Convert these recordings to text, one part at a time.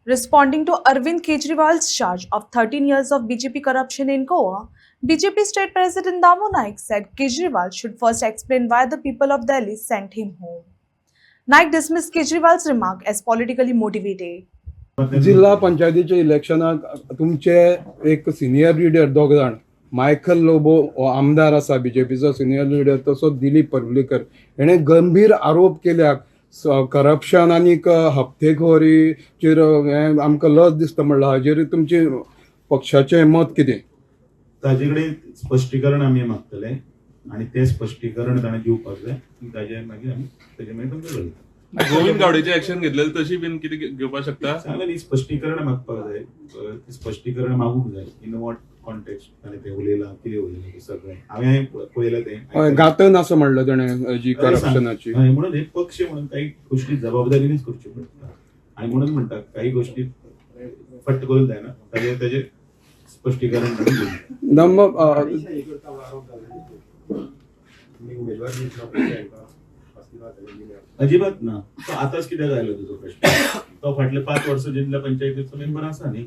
Responding to Arvind Kejriwal's charge of 13 years of BJP corruption in Goa, BJP State President Damu Naik said Kejriwal should first explain why the people of Delhi sent him home. Naik dismissed Kejriwal's remark as politically motivated. जिल्हा पंचायतीच्या इलेक्शनाक तुमचे एक senior leader दोग जाण Michael Lobo हो आमदार आसा बीजेपीचो senior leader तसो दिलीप पर्वलेकर हेणे गंभीर आरोप केल्याक करप्शन आनीक हप्तेखोरीचेर आमकां लज दिसता म्हणल्यार हाजेर तुमचे पक्षाचें मत कितें? ताजे कडेन स्पश्टीकरण आमी मागतले आनी ते स्पश्टीकरण ताणें दिवपाक जाय ताजे मागीर आमी ताजे मागीर तुमकां कळयतले. गोविंद गावडेची ऍक्शन घेतलेली तशी बीन कितें घेवपाक शकता? सांगलें न्ही स्पश्टीकरण मागपाक जाय, ते स्पश्टीकरण मागूंक जाय इन वॉट कॉन्टेक्स्ट ताणें तें उलयलां कितें उलयलां तें सगळें हांवें पळयलां तें घातन असं म्हणलं ताणें जी करप्शनाची. म्हणून हे पक्ष म्हणून काही गोष्टी जबाबदारीनेच करच्यो पडटा आणि म्हणून म्हणटात काही गोष्टी फट्ट करून जायना ताजे स्पश्टीकरण अजिबात ना. तो आताच कित्याक आयलो तुजो प्रश्न? तो फाटले 5 वर्सां जिल्हा पंचायतीचो मेंबर आसा न्ही,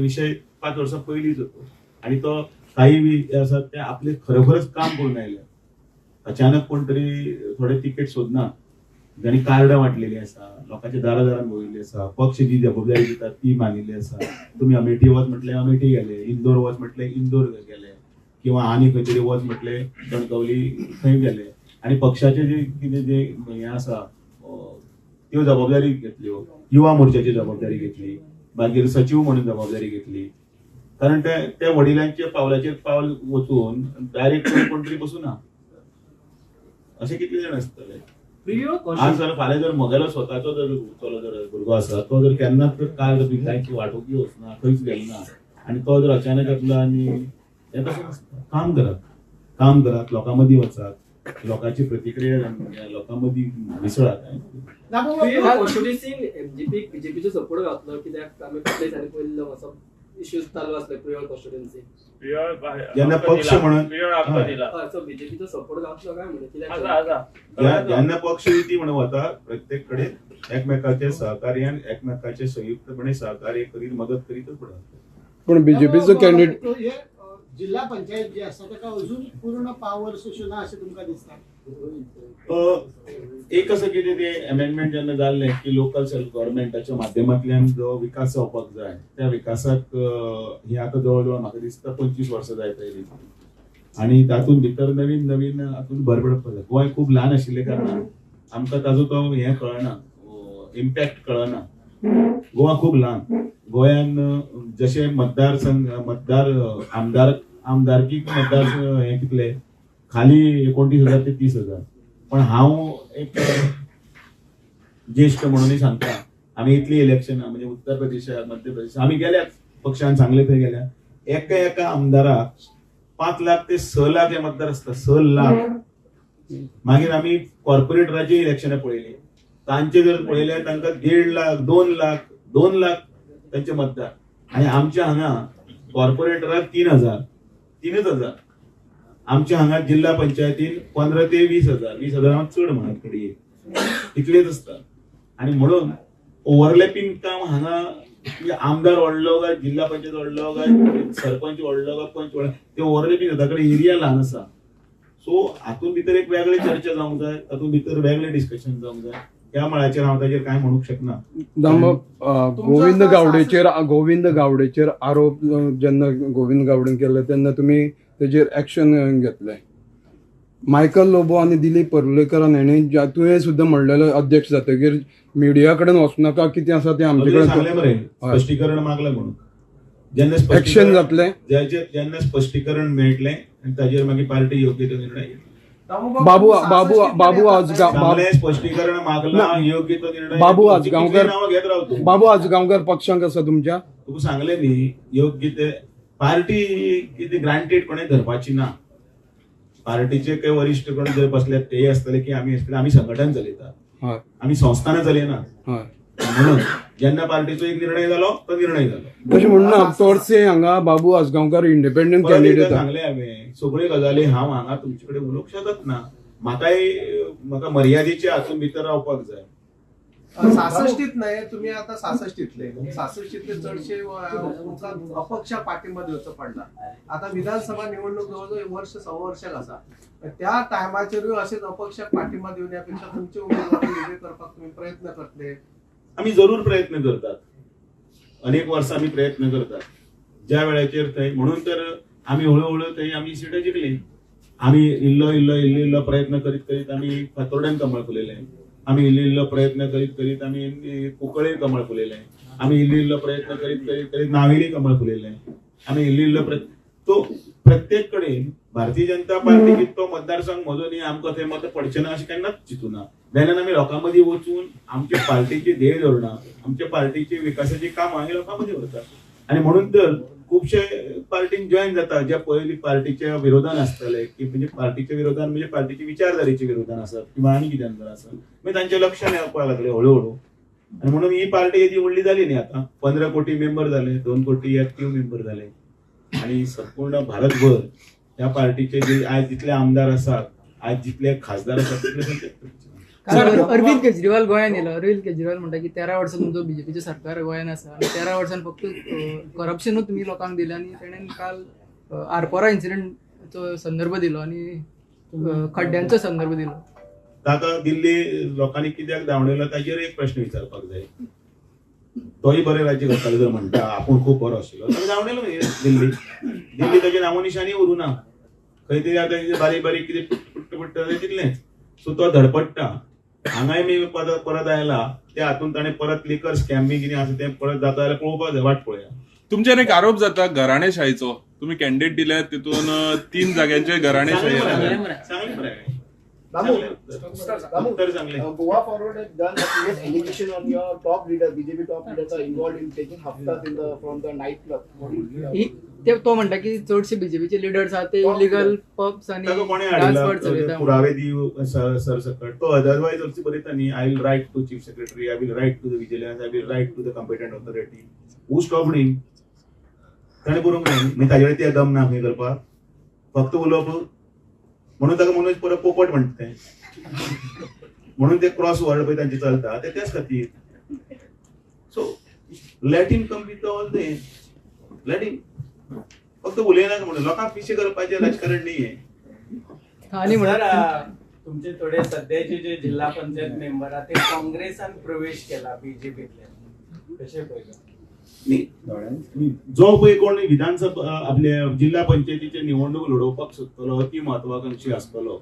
विषय 5 वर्सां पयलींच होतो आणि तो काही आसा ते आपले खरोखरच काम करून आयले. अचानक कोण तरी थोडे तिकेट सोदना, जाणी कार्डां वाटलेली आसा, लोकांच्या दारादारान भोंविल्ली आसा, पक्ष जी जबाबदारी दितात ती मानिल्ली आसा. तुम्ही अमेठी वच म्हटले अमेठी गेले, इंदोर वच म्हटले इंदोर गेले, किंवा आनी खंय तरी वच म्हटले कणकवली थंय गेले आणि पक्षाचे जे कितें जे हे आसा त्यो जबाबदारी घेतल्यो, युवा मोर्चाची जबाबदारी घेतली, मागीर सचिव म्हणून जबाबदारी घेतली. कारण त्या वडिलांच्या पावलाचेर पावल वचून डायरेक्ट कोण तरी बसूना असे कितले जाण आसतले. आज जर फाल्यां जर म्हगेलो स्वताचो जर भुरगो आसा, तो जर केन्नाच कार्ड बी कांयच वांटोवपी वचना, खंयच गेलना आणि तो जर अचानक येतलो आणि हे तशें नासता. काम करात, लोकां मदीं वचात, लोकांची प्रतिक्रिया लोकां मदीं मिसळात. बीजेपीचो सपोर्ट घातलो कित्याक आमी फाटल्या दिसांनी पळयल्लो असो इश्यूज चालू आसले प्रियोर कॉन्स्टिट्युएन्सी जेन्ना पक्ष म्हणून बीजेपीचो सपोर्ट घातलो काय म्हणजे कित्याक जेन्ना पक्ष युती म्हणून वता प्रत्येक कडेन एकमेकाचे सहकार्यान एकमेकाचे संयुक्तपणे सहकार्य करीत मदत करीतच पडटा. पण बीजेपीचो कॅन्डिडेट जिल्हा पंचायत जी आसा ताका अजून पूर्ण पावर सुशना अशें तुमकां दिसता? एक असं कितें ते अमेंडमेंट जेन्ना जाल्लें की लोकल सेल्फ गव्हर्नमेंटाच्या माध्यमांतल्यान जो विकास जावपाक जाय त्या विकासाक हे आता जवळ म्हाका दिसता 25 वर्सां जाय पयलीं आणि तातूंत भितर नवीन नवीन हातूंत भर पडपाक जाय. गोंय खूब ल्हान आशिल्ले कारणान आमकां ताजो तो हे कळना, इम्पॅक्ट कळना. गोवा खूब ल्हान. गोंयान जशे आमदारकीक मतदार हे कितले खाली 29,000 ते 30,000. पण हांव एक ज्येष्ठ म्हणून सांगता, आम्ही इतली इलेक्शनां म्हणजे उत्तर प्रदेशात मध्य प्रदेश आम्ही गेल्यात पक्षान सांगले थंय गेल्या एका आमदाराक 5 लाख ते 6 लाख हे मतदार असतात. 6 लाख. मागीर आम्ही कॉर्पोरेटराची इलेक्शनां पळयली, तांचे जर पळयले तांकां 1.5 लाख 2 लाख त्यांचे मतदार आणि आमच्या हांगा कॉर्पोरेटराक 3,000. आमच्या हांगा जिल्हा पंचायतीन 15 ते 20,000 चड म्हणत कडी इतलेच असतात. आणि म्हणून ओव्हरलॅपिंग काम हांगा आमदार व्हडलो काय जिल्हा पंचायत व्हडलो काय सरपंच व्हडलो काय पंच व्हडलो ते ओव्हरलॅपिंग जाता कडेन एरिया ल्हान आसा. सो हातूंत भितर एक वेगळी चर्चा जावंक जाय, तातूंत भितर वेगळे डिस्कशन जावंक जाय. त्या मळाचेर हांव ताचेर कांय म्हणूंक शकना. गोविंद गावडेचेर आरोप जेन्ना गोविंद गावडेन केले तेन्ना तुम्ही तेजेर एक्शन घेतले. मायकल लोबो आणि दिलीप पर्वलेकरान हेणे तुवें सुद्दां म्हणलेलो अध्यक्ष जातकीर मिडिया कडेन वचूं नाका, कितें आसा तें आमचे कडेन स्पश्टीकरण मागलें म्हणून जेन्ना एक्शन जातलें जेन्ना स्पश्टीकरण मेळटलें आनी ताचेर मागीर पार्टी योग्य तो निर्णय घेतली. स्पष्टीकरण मागला योग्य तो निर्णय. बाबू आजगांवकर पक्षांक आसा तुमच्या? तुका सांगले न्ही योग्य ते पार्टी कितें ग्रांटेड कोणें धरपाची ना. पार्टीचे काही वरिष्ठ कोण जर बसले ते आसतले की आमी संघटन चलयतात, आमी संस्थानां चलयनात. म्हणून जेन्ना पार्टीचो एक निर्णय जालो तो निर्णय जालो. तशें म्हणना चडशे हांगा बाबू आजगांवकर इंडिपेंडंट कॅन्डिडेट सांगले हांवें सगळ्यो गजाली हांव हांगा तुमचे कडेन उलोवंक शकत ना. म्हाका मर्यादेच्या हातूंत भितर रावपाक जाय. 66 नाही तुम्ही आता 66तले 66तले चडशे लोकांक अपक्ष पाठिंबा दिवचो पडला. आता विधानसभा निवडणूक जवळजवळ वर्ष सव्वा वर्षाक आसा. त्या टायमाचेरूय असेच अपक्षाक पाठिंबा दिवण्यापेक्षा तुमचे उमेदवार विजय करपाक तुम्ही प्रयत्न करतले. आम्ही जरूर प्रयत्न करतात. अनेक वर्सां आम्ही प्रयत्न करतात. ज्या वेळाचेर थंय म्हणून तर आम्ही हळूहळू थंय आम्ही सीटां जिखली. आम्ही इल्लो प्रयत्न करीत करीत आम्ही फातोर्ड्यान कमळ फुलयलें. आम्ही इल्लो प्रयत्न करीत करीत आम्ही कुंकळ्ळेर कमळ फुलयलें. आम्ही इल्लो प्रयत्न करीत करीत करीत नावेली कमळ फुलयलें. आम्ही इल्लो तो प्रत्येक कडेन भारतीय जनता पार्टीक तो मतदारसंघ म्हजो न्ही आमकां थंय मत पडचें ना अशें केन्नाच चिंतूना. वेल्यान आमी लोकां मदीं वचून आमच्या पार्टीची ध्येय धोरणां आमच्या पार्टीची विकासाची कामां ही लोकां मदीं व्हरतात. आनी म्हणून तर खुबशे पार्टीन जॉईन जाता जे पयलीं पार्टीच्या विरोधान आसताले की म्हणजे पार्टीच्या विरोधान म्हणजे पार्टीच्या विचारधारेच्या विरोधान आसत किंवा आनी कितें आसत मागीर तांचें लक्षान येवपाक लागलें हळूहळू. आनी म्हणून ही पार्टी येदी व्हडली जाली न्ही. आतां 15 कोटी मेंबर जाले, 2 कोटी एक्टिव्ह मेंबर जाले आणि संपूर्ण भारतभर ह्या पार्टीचे जे आज जितले आमदार आसात, आज जितले खासदार आसात तितले अरविंद केजरीवाल गोंयान येयलो. अरविंद केजरीवाल म्हणटा की 13 वर्सां तुमचो बीजेपीचें सरकार गोंयान आसा आनी 13 वर्सान फक्त करप्शनूच तुमी लोकांक दिलें. आनी तेणेन काल आरपोरा इन्सिडेंटचो संदर्भ दिलो आनी खड्ड्यांचो संदर्भ दिलो. ताका दिल्ली लोकांनी कित्याक धांवडयलो ताचेर एक प्रश्न विचारपाक जाय. तोय बरें राज्य करतालो जर म्हणटा आपूण खूब बरो आशिल्लो ताका धांवडयलो दिल्ली ताचें नामोनिशाणी उरूं ना. खंय तरी आतां बारीक बारीक कितें पडटा तितलेंच. सो तो धडपडटा. हांगाय मी परत आयला त्या हातून ताणें परत लिकर स्कॅम बी कितें आसा तें परत जाता जाल्यार पळोवपाक जाय, वाट पळया. तुमचेर एक आरोप जाता घराणेशाहीचो. तुम्ही कॅन्डिडेट दिले तितून 3 जाग्यांचे घराणेशाही सांगलें मरे. उत्तर सांगलें. Goa Forward has done a serious allegation on your top leaders, BJP top leaders are involved in taking haftas from the nightclub. तो म्हणटा की चडशे बीजेपीचे लिडर्स आहात ते इलिगल पब्स आनी ताका कोणें डान्स बार हाडला चलयता. पुरावे दिव सरसकट. तो अदरवायज अर्ज बरयता न्ही I will write to chief secretary, I will write to the vigilance, I will write to the competent authority. Who stopped him? ताणें बरोवंक जाय न्ही. ताजे कडेन ते दम ना खंय करपाक. फक्त उलोवप म्हणून ताका मनोज परत पोपट म्हणटा तें. म्हणून ते क्रॉस वर्ड पळय तांचे चलता ते त्याच खातीर. So let him come with all they. Let him. फक्त उलयनाका म्हणून लोकांक पिशे करपाचें राजकारण न्ही हें. आनी म्हणल्यार तुमचे थोडे सध्याचे जे जिल्हा पंचायत मेंबर आहात ते काँग्रेसान प्रवेश केला बीजेपीतले कशे पळयता? जो पळय कोण विधानसभा आपल्या जिल्हा पंचायतीचे निवडणूक लडोवपाक सोदतलो अति म्हत्वाकांक्षी आसतलो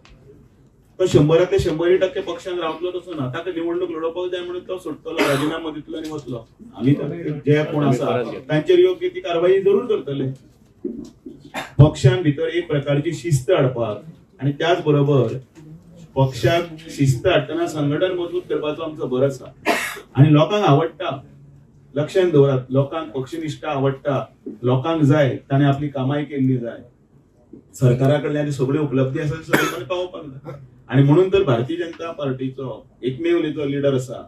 तो 100% 100% पक्षान रावतलो तसो ना. ताका निवडणूक लडोवपाक जाय म्हणून तो सोडटलो, राजिनामा दितलो आनी वतलो. आमी जे कोण आसा तांचेर योग्य ती कारवाई जरूर करतले. पक्षान भितर एक प्रकारची शिस्त हाडपाक आनी त्याच बरोबर पक्षाक शिस्त हाडटना संघटन मजबूत करपाचो आमचो भर आसा. आनी लोकांक आवडटा. लक्षांत दवरात, लोकांक पक्षनिष्ठा आवडटा. लोकांक जाय ताणें आपली कामाई केल्ली जाय. सरकारा कडल्यान सगळ्यो उपलब्धी आसा त्यो सगळे पावोवपाक जाय. आनी म्हणून तर भारतीय जनता पार्टीचो एकमेव जो लिडर आसा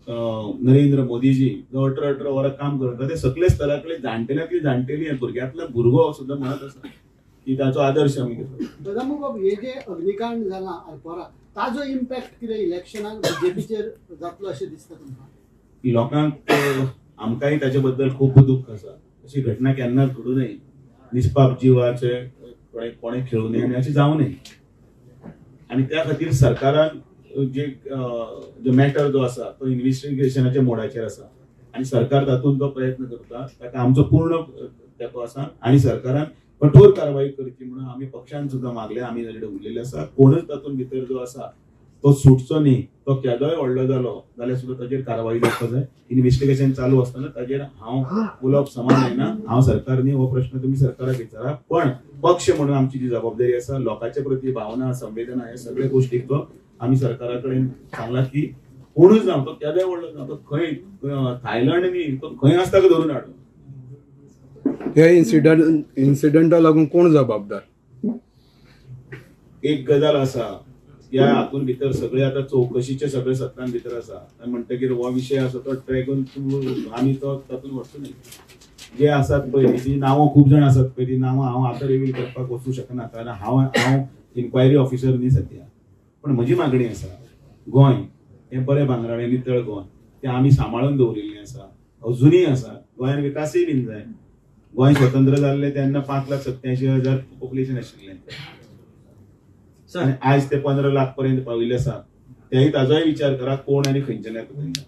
नरेंद्र मोदीजी जो 18 वरां काम करता ते सगळे स्तरातले जाणटेल्यांतली जाणटेली भुरग्यांतलो भुरगो सुद्दां म्हणत आसा की ताचो आदर्श आमी घेतलो. दादा बाब हे जे अग्निकांड जाला आरपोरा ताजो इम्पॅक्ट कितें इलेक्शनाक बीजेपीचेर जातलो अशें दिसता तुमकां? लोकांक आमकांय ताचे बद्दल खूब दुख्ख आसा. अशी घटना केन्नाच घडू नये. निष्पाप जिवाचे कोणें खेळू नये आनी अशें जावं नये. आनी त्या खातीर सरकारान जो मॅटर जो आसा तो इन्व्हेस्टिगेशनाच्या मोडाचेर आसा आनी सरकार तातूंत जो प्रयत्न करता ताका आमचो पूर्ण तेंको आसा. आनी सरकारान कठोर कारवाई करची म्हणून आमी पक्षान सुद्दां मागले. आमी ताचे उरलेले आसा. कोणूच तातूंत भितर जो आसा तो सुटचो न्ही. तो केदोय व्हडलो जालो जाल्यार सुद्दां ताचेर कारवाई जावपाक जाय. इन्व्हेस्टिगेशन चालू आसतना ताचेर हांव उलोवप समान जायना. हांव सरकार न्ही हो प्रश्न तुमी सरकाराक विचारा. पण पक्ष म्हणून आमची जी जबाबदारी आसा लोकांचे प्रती भावना संवेदना हे सगळे गोष्टींचो आमी सरकारा कडेन सांगला की कोणूच ना तो केदोय व्हडलो ना तो खंय थायलंड न्ही तो खंय आसता तो धरून हाडून. हे इन्सिडंटा लागून कोण जबाबदार? एक गजाल आसा ह्या हातून भितर सगळे आता चौकशीचे सगळे सत्रान भितर आसा. म्हणटकीर हो विशय आसा तो ट्रॅगून आमी तो तातूंत वचूं न्ही. जे आसात पळय ती नांवां खूब जाण आसात पळय ती नांवां हांव आतां रिवील करपाक वचूं शकना कारण हांव इन्क्वायरी ऑफिसर न्ही सद्या. पण म्हजी मागणी आसा गोंय हे बरे भांगराळे नितळ गोंय ते आमी सांबाळून दवरिल्लें आसा, अजुनूय आसा. गोंयांत विकासय बीन जाय. गोंय स्वतंत्र जाल्लें तेन्ना 5,87,000 पॉप्युलेशन आशिल्लें आनी आयज ते 15 लाख पर्यंत पाविल्ले आसा. तेय ताजोय विचार करा कोण आनी खंयच्यान येता.